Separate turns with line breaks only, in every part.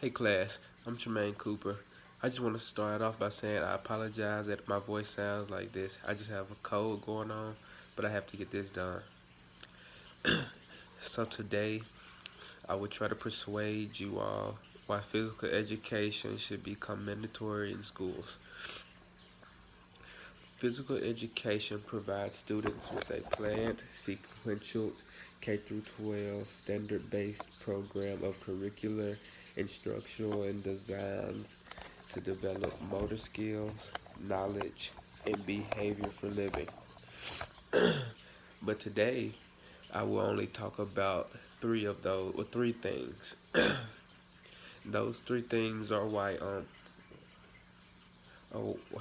Hey class, I'm Tremaine Cooper. I just want to start off by saying I apologize that my voice sounds like this. I just have a cold going on, but I have to get this done. So today, I will try to persuade you all why physical education should become mandatory in schools. Physical education provides students with a planned, sequential K-12 standard-based program of curricular, instructional, and design to develop motor skills, knowledge, and behavior for living. But today, I will only talk about three of those, or three things. Those three things are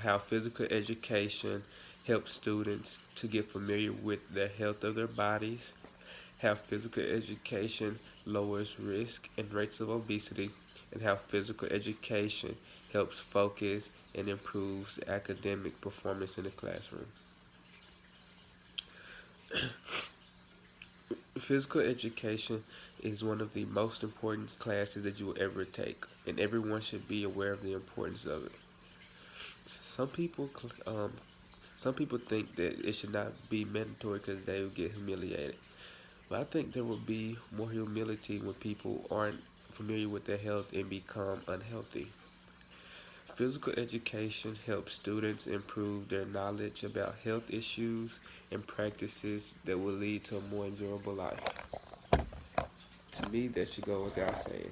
how physical education helps students to get familiar with the health of their bodies, how physical education lowers risk and rates of obesity, and how physical education helps focus and improves academic performance in the classroom. Physical education is one of the most important classes that you will ever take, and everyone should be aware of the importance of it. Some people, some people think that it should not be mandatory because they will get humiliated. But I think there will be more humility when people aren't familiar with their health and become unhealthy. Physical education helps students improve their knowledge about health issues and practices that will lead to a more enjoyable life. To me, that should go without saying.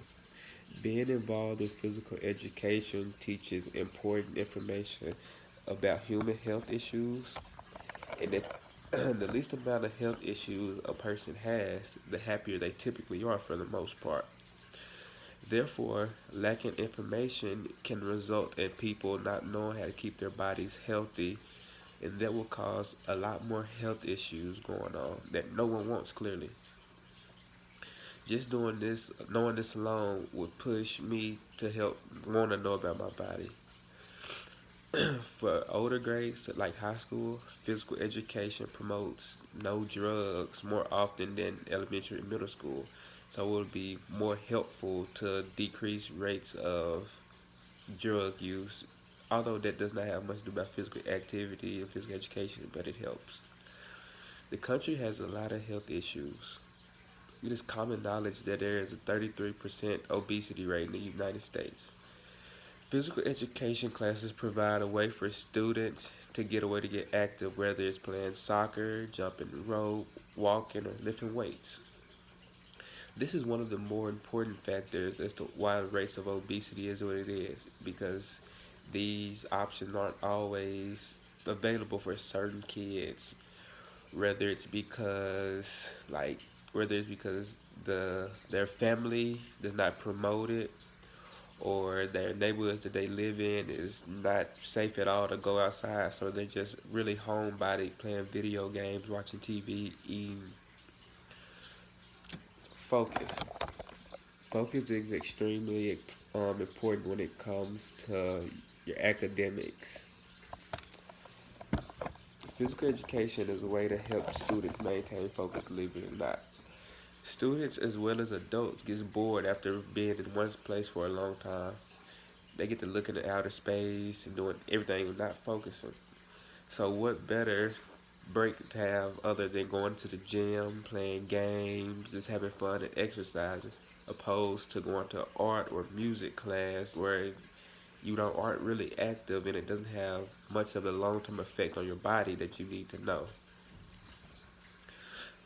Being involved in physical education teaches important information about human health issues, and if the least amount of health issues a person has, the happier they typically are for the most part. Therefore, lacking information can result in people not knowing how to keep their bodies healthy, and that will cause a lot more health issues going on that no one wants clearly. Just doing this, knowing this alone would push me to help want to know about my body. For older grades, like high school, physical education promotes no drugs more often than elementary and middle school. So it would be more helpful to decrease rates of drug use, although that does not have much to do about physical activity and physical education, but it helps. The country has a lot of health issues. It is common knowledge that there is a 33% obesity rate in the United States. Physical education classes provide a way for students to get a way to get active, whether it's playing soccer, jumping rope, walking, or lifting weights. This is one of the more important factors as to why the rates of obesity is what it is, because these options aren't always available for certain kids, whether it's because their family does not promote it, or their neighborhoods that they live in is not safe at all to go outside, so they're just really homebody playing video games, watching TV, eating. Focus. Focus is extremely important when it comes to your academics. Physical education is a way to help students maintain focus, believe it or not. Students as well as adults get bored after being in one place for a long time. They get to look into outer space and doing everything and not focusing. So what better break to have other than going to the gym, playing games, just having fun and exercising, opposed to going to art or music class where aren't really active and it doesn't have much of a long-term effect on your body that you need to know.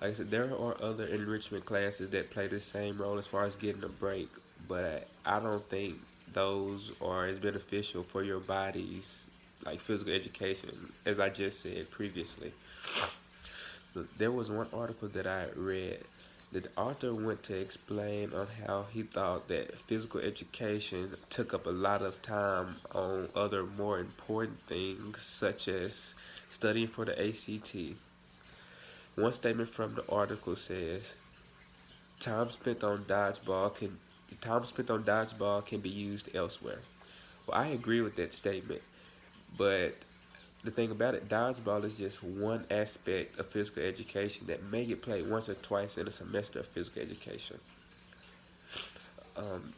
Like I said, there are other enrichment classes that play the same role as far as getting a break, but I don't think those are as beneficial for your body's like physical education as I just said previously. There was one article that I read. The author went to explain on how he thought that physical education took up a lot of time on other more important things such as studying for the ACT. One statement from the article says, "Time spent on dodgeball can time spent on dodgeball can be used elsewhere." Well, I agree with that statement, but the thing about it, dodgeball is just one aspect of physical education that may get played once or twice in a semester of physical education. Um,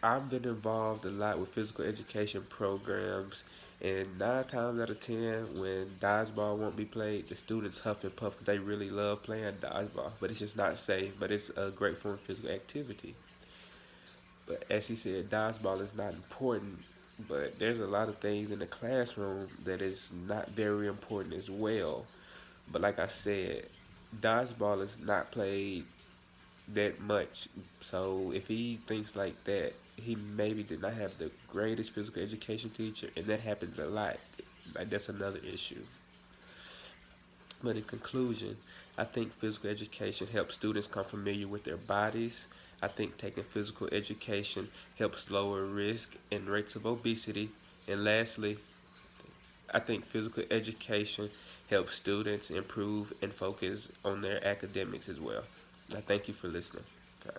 I've been involved a lot with physical education programs, and 9 times out of 10, when dodgeball won't be played, the students huff and puff because they really love playing dodgeball. But it's just not safe. But it's a great form of physical activity. But as he said, dodgeball is not important. But there's a lot of things in the classroom that is not very important as well. But like I said, dodgeball is not played that much. So if he thinks like that, he maybe did not have the greatest physical education teacher, and that happens a lot. Like that's another issue. But in conclusion, I think physical education helps students come familiar with their bodies. I think taking physical education helps lower risk and rates of obesity. And lastly, I think physical education helps students improve and focus on their academics as well. I thank you for listening. Okay.